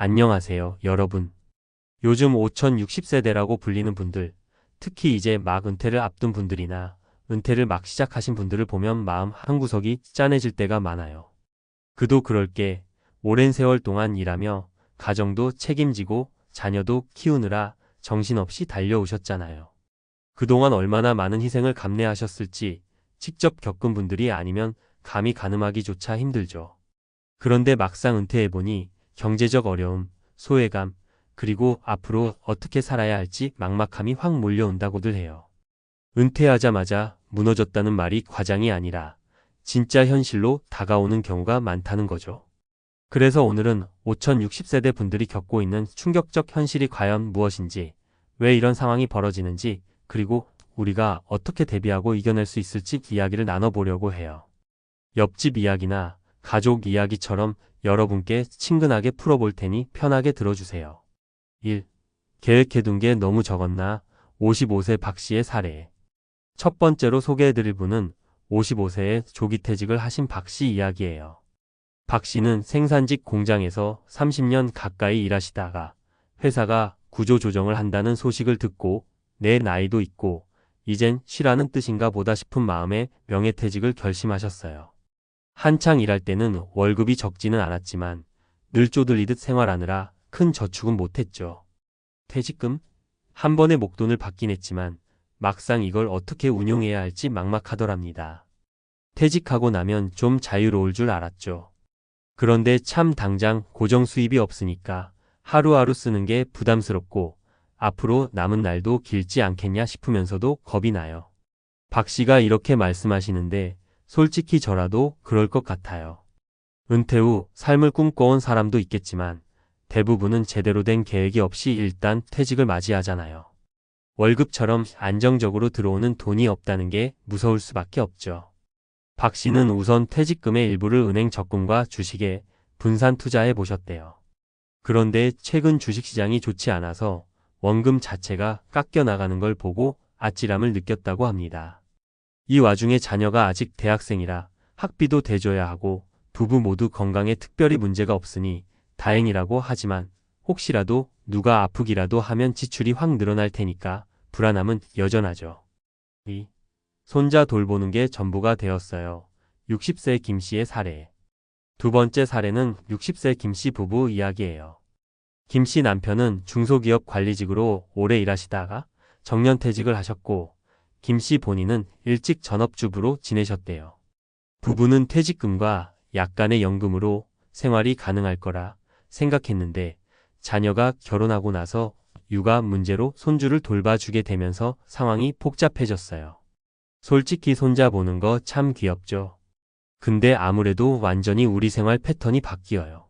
안녕하세요, 여러분. 요즘 5060세대라고 불리는 분들, 특히 이제 막 은퇴를 앞둔 분들이나 은퇴를 막 시작하신 분들을 보면 마음 한구석이 짠해질 때가 많아요. 그도 그럴 게 오랜 세월 동안 일하며 가정도 책임지고 자녀도 키우느라 정신없이 달려오셨잖아요. 그동안 얼마나 많은 희생을 감내하셨을지 직접 겪은 분들이 아니면 감히 가늠하기조차 힘들죠. 그런데 막상 은퇴해보니 경제적 어려움, 소외감, 그리고 앞으로 어떻게 살아야 할지 막막함이 확 몰려온다고들 해요. 은퇴하자마자 무너졌다는 말이 과장이 아니라 진짜 현실로 다가오는 경우가 많다는 거죠. 그래서 오늘은 5060세대 분들이 겪고 있는 충격적 현실이 과연 무엇인지, 왜 이런 상황이 벌어지는지, 그리고 우리가 어떻게 대비하고 이겨낼 수 있을지 이야기를 나눠보려고 해요. 옆집 이야기나 가족 이야기처럼 여러분께 친근하게 풀어볼 테니 편하게 들어주세요. 1. 계획해둔 게 너무 적었나? 55세 박씨의 사례. 첫 번째로 소개해드릴 분은 55세에 조기퇴직을 하신 박씨 이야기예요. 박씨는 생산직 공장에서 30년 가까이 일하시다가 회사가 구조조정을 한다는 소식을 듣고 내 나이도 있고 이젠 쉬라는 뜻인가 보다 싶은 마음에 명예퇴직을 결심하셨어요. 한창 일할 때는 월급이 적지는 않았지만 늘 쪼들리듯 생활하느라 큰 저축은 못했죠. 퇴직금? 한 번에 목돈을 받긴 했지만 막상 이걸 어떻게 운용해야 할지 막막하더랍니다. 퇴직하고 나면 좀 자유로울 줄 알았죠. 그런데 참 당장 고정 수입이 없으니까 하루하루 쓰는 게 부담스럽고 앞으로 남은 날도 길지 않겠냐 싶으면서도 겁이 나요. 박 씨가 이렇게 말씀하시는데 솔직히 저라도 그럴 것 같아요. 은퇴 후 삶을 꿈꿔온 사람도 있겠지만 대부분은 제대로 된 계획이 없이 일단 퇴직을 맞이하잖아요. 월급처럼 안정적으로 들어오는 돈이 없다는 게 무서울 수밖에 없죠. 박 씨는 우선 퇴직금의 일부를 은행 적금과 주식에 분산 투자해 보셨대요. 그런데 최근 주식시장이 좋지 않아서 원금 자체가 깎여 나가는 걸 보고 아찔함을 느꼈다고 합니다. 이 와중에 자녀가 아직 대학생이라 학비도 대줘야 하고 부부 모두 건강에 특별히 문제가 없으니 다행이라고 하지만 혹시라도 누가 아프기라도 하면 지출이 확 늘어날 테니까 불안함은 여전하죠. 2. 손자 돌보는 게 전부가 되었어요. 60세 김 씨의 사례. 두 번째 사례는 60세 김 씨 부부 이야기예요. 김 씨 남편은 중소기업 관리직으로 오래 일하시다가 정년퇴직을 하셨고 김 씨 본인은 일찍 전업주부로 지내셨대요. 부부는 퇴직금과 약간의 연금으로 생활이 가능할 거라 생각했는데 자녀가 결혼하고 나서 육아 문제로 손주를 돌봐주게 되면서 상황이 복잡해졌어요. 솔직히 손자 보는 거 참 귀엽죠. 근데 아무래도 완전히 우리 생활 패턴이 바뀌어요.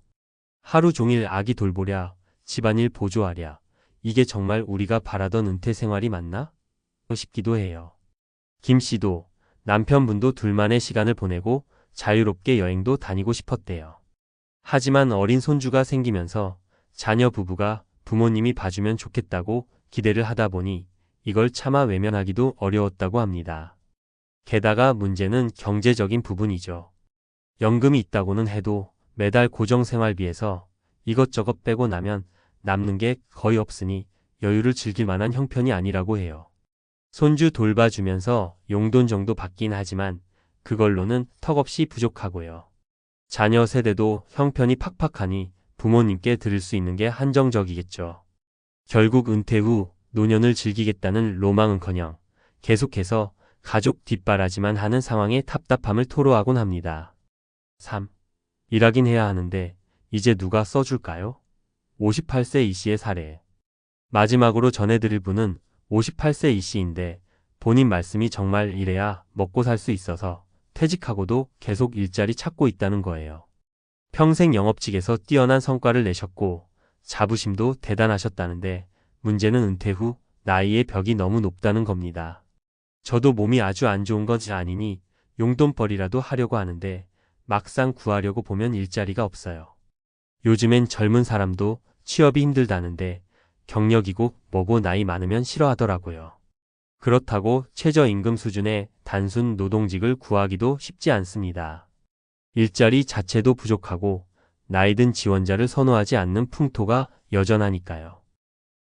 하루 종일 아기 돌보랴, 집안일 보조하랴, 이게 정말 우리가 바라던 은퇴 생활이 맞나? 싶기도 해요. 김 씨도 남편분도 둘만의 시간을 보내고 자유롭게 여행도 다니고 싶었대요. 하지만 어린 손주가 생기면서 자녀 부부가 부모님이 봐주면 좋겠다고 기대를 하다 보니 이걸 차마 외면하기도 어려웠다고 합니다. 게다가 문제는 경제적인 부분이죠. 연금이 있다고는 해도 매달 고정생활비에서 이것저것 빼고 나면 남는 게 거의 없으니 여유를 즐길 만한 형편이 아니라고 해요. 손주 돌봐주면서 용돈 정도 받긴 하지만 그걸로는 턱없이 부족하고요. 자녀 세대도 형편이 팍팍하니 부모님께 드릴 수 있는 게 한정적이겠죠. 결국 은퇴 후 노년을 즐기겠다는 로망은커녕 계속해서 가족 뒷바라지만 하는 상황에 답답함을 토로하곤 합니다. 3. 일하긴 해야 하는데 이제 누가 써줄까요? 58세 이 씨의 사례. 마지막으로 전해드릴 분은 58세 이 씨인데 본인 말씀이 정말 이래야 먹고 살 수 있어서 퇴직하고도 계속 일자리 찾고 있다는 거예요. 평생 영업직에서 뛰어난 성과를 내셨고 자부심도 대단하셨다는데 문제는 은퇴 후 나이의 벽이 너무 높다는 겁니다. 저도 몸이 아주 안 좋은 건 아니니 용돈벌이라도 하려고 하는데 막상 구하려고 보면 일자리가 없어요. 요즘엔 젊은 사람도 취업이 힘들다는데 경력이고 뭐고 나이 많으면 싫어하더라고요. 그렇다고 최저임금 수준의 단순 노동직을 구하기도 쉽지 않습니다. 일자리 자체도 부족하고 나이든 지원자를 선호하지 않는 풍토가 여전하니까요.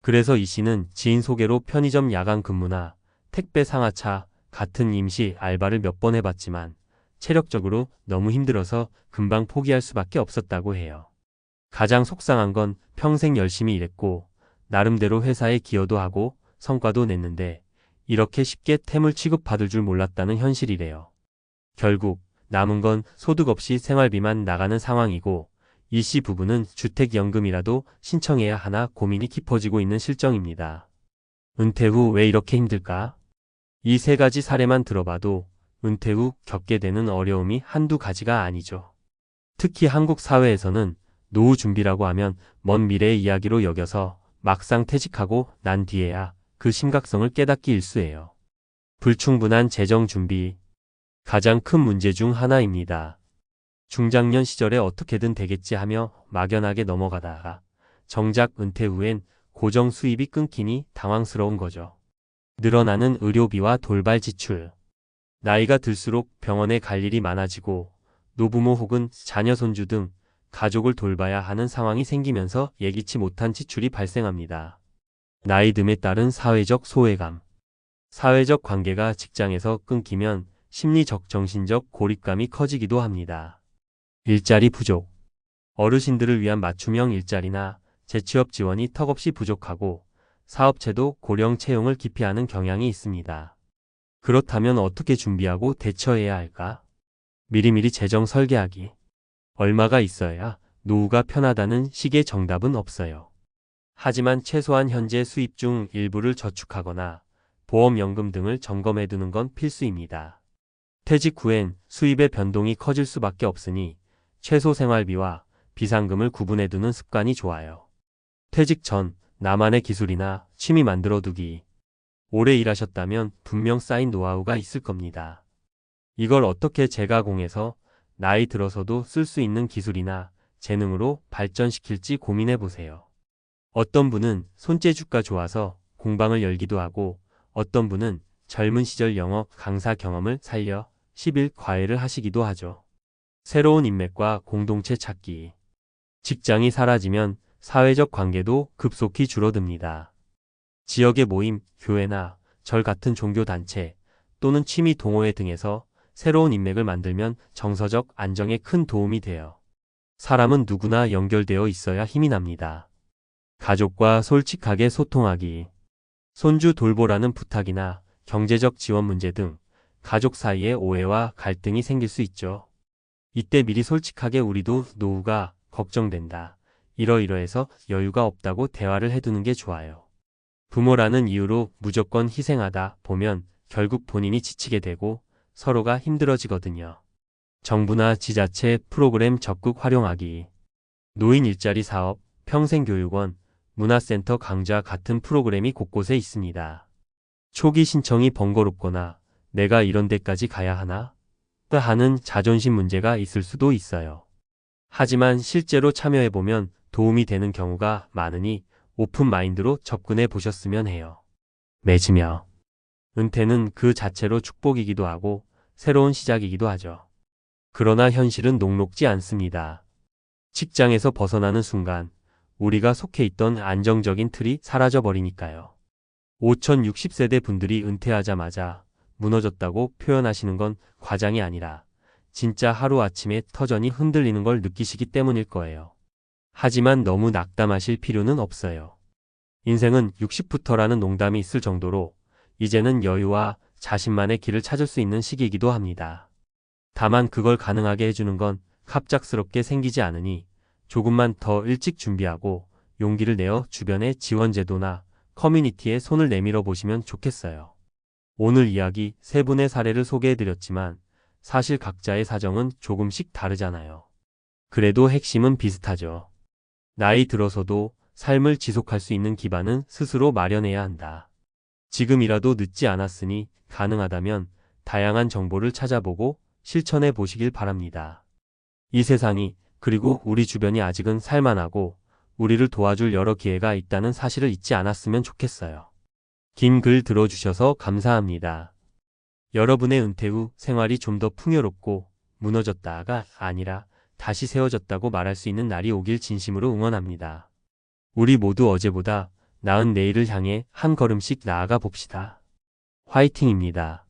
그래서 이 씨는 지인 소개로 편의점 야간 근무나 택배 상하차 같은 임시 알바를 몇 번 해봤지만 체력적으로 너무 힘들어서 금방 포기할 수밖에 없었다고 해요. 가장 속상한 건 평생 열심히 일했고 나름대로 회사에 기여도 하고 성과도 냈는데 이렇게 쉽게 태물 취급받을 줄 몰랐다는 현실이래요. 결국 남은 건 소득 없이 생활비만 나가는 상황이고 이 씨 부부는 주택연금이라도 신청해야 하나 고민이 깊어지고 있는 실정입니다. 은퇴 후 왜 이렇게 힘들까? 이 세 가지 사례만 들어봐도 은퇴 후 겪게 되는 어려움이 한두 가지가 아니죠. 특히 한국 사회에서는 노후 준비라고 하면 먼 미래의 이야기로 여겨서 막상 퇴직하고 난 뒤에야 그 심각성을 깨닫기 일쑤예요. 불충분한 재정 준비. 가장 큰 문제 중 하나입니다. 중장년 시절에 어떻게든 되겠지 하며 막연하게 넘어가다가 정작 은퇴 후엔 고정 수입이 끊기니 당황스러운 거죠. 늘어나는 의료비와 돌발 지출. 나이가 들수록 병원에 갈 일이 많아지고 노부모 혹은 자녀 손주 등 가족을 돌봐야 하는 상황이 생기면서 예기치 못한 지출이 발생합니다. 나이 듦에 따른 사회적 소외감. 사회적 관계가 직장에서 끊기면 심리적 정신적 고립감이 커지기도 합니다. 일자리 부족. 어르신들을 위한 맞춤형 일자리나 재취업 지원이 턱없이 부족하고 사업체도 고령 채용을 기피하는 경향이 있습니다. 그렇다면 어떻게 준비하고 대처해야 할까? 미리미리 재정 설계하기. 얼마가 있어야 노후가 편하다는 식의 정답은 없어요. 하지만 최소한 현재 수입 중 일부를 저축하거나 보험연금 등을 점검해두는 건 필수입니다. 퇴직 후엔 수입의 변동이 커질 수밖에 없으니 최소 생활비와 비상금을 구분해두는 습관이 좋아요. 퇴직 전 나만의 기술이나 취미 만들어두기. 오래 일하셨다면 분명 쌓인 노하우가 있을 겁니다. 이걸 어떻게 재가공해서 나이 들어서도 쓸 수 있는 기술이나 재능으로 발전시킬지 고민해보세요. 어떤 분은 손재주가 좋아서 공방을 열기도 하고 어떤 분은 젊은 시절 영어 강사 경험을 살려 10일 과외를 하시기도 하죠. 새로운 인맥과 공동체 찾기. 직장이 사라지면 사회적 관계도 급속히 줄어듭니다. 지역의 모임, 교회나 절 같은 종교단체 또는 취미 동호회 등에서 새로운 인맥을 만들면 정서적 안정에 큰 도움이 돼요. 사람은 누구나 연결되어 있어야 힘이 납니다. 가족과 솔직하게 소통하기. 손주 돌보라는 부탁이나 경제적 지원 문제 등 가족 사이에 오해와 갈등이 생길 수 있죠. 이때 미리 솔직하게 우리도 노후가 걱정된다. 이러이러해서 여유가 없다고 대화를 해두는 게 좋아요. 부모라는 이유로 무조건 희생하다 보면 결국 본인이 지치게 되고 서로가 힘들어지거든요. 정부나 지자체 프로그램 적극 활용하기. 노인 일자리 사업, 평생교육원, 문화센터 강좌 같은 프로그램이 곳곳에 있습니다. 초기 신청이 번거롭거나 내가 이런 데까지 가야 하나? 하는 자존심 문제가 있을 수도 있어요. 하지만 실제로 참여해보면 도움이 되는 경우가 많으니 오픈 마인드로 접근해 보셨으면 해요. 맺으며. 은퇴는 그 자체로 축복이기도 하고 새로운 시작이기도 하죠. 그러나 현실은 녹록지 않습니다. 직장에서 벗어나는 순간 우리가 속해 있던 안정적인 틀이 사라져버리니까요. 5060세대 분들이 은퇴하자마자 무너졌다고 표현하시는 건 과장이 아니라 진짜 하루아침에 터전이 흔들리는 걸 느끼시기 때문일 거예요. 하지만 너무 낙담하실 필요는 없어요. 인생은 60부터라는 농담이 있을 정도로 이제는 여유와 자신만의 길을 찾을 수 있는 시기이기도 합니다. 다만 그걸 가능하게 해주는 건 갑작스럽게 생기지 않으니 조금만 더 일찍 준비하고 용기를 내어 주변의 지원제도나 커뮤니티에 손을 내밀어 보시면 좋겠어요. 오늘 이야기 세 분의 사례를 소개해드렸지만 사실 각자의 사정은 조금씩 다르잖아요. 그래도 핵심은 비슷하죠. 나이 들어서도 삶을 지속할 수 있는 기반은 스스로 마련해야 한다. 지금이라도 늦지 않았으니 가능하다면 다양한 정보를 찾아보고 실천해 보시길 바랍니다. 이 세상이 그리고 우리 주변이 아직은 살만하고 우리를 도와줄 여러 기회가 있다는 사실을 잊지 않았으면 좋겠어요. 긴 글 들어주셔서 감사합니다. 여러분의 은퇴 후 생활이 좀 더 풍요롭고 무너졌다가 아니라 다시 세워졌다고 말할 수 있는 날이 오길 진심으로 응원합니다. 우리 모두 어제보다 나은 내일을 향해 한 걸음씩 나아가 봅시다. 화이팅입니다.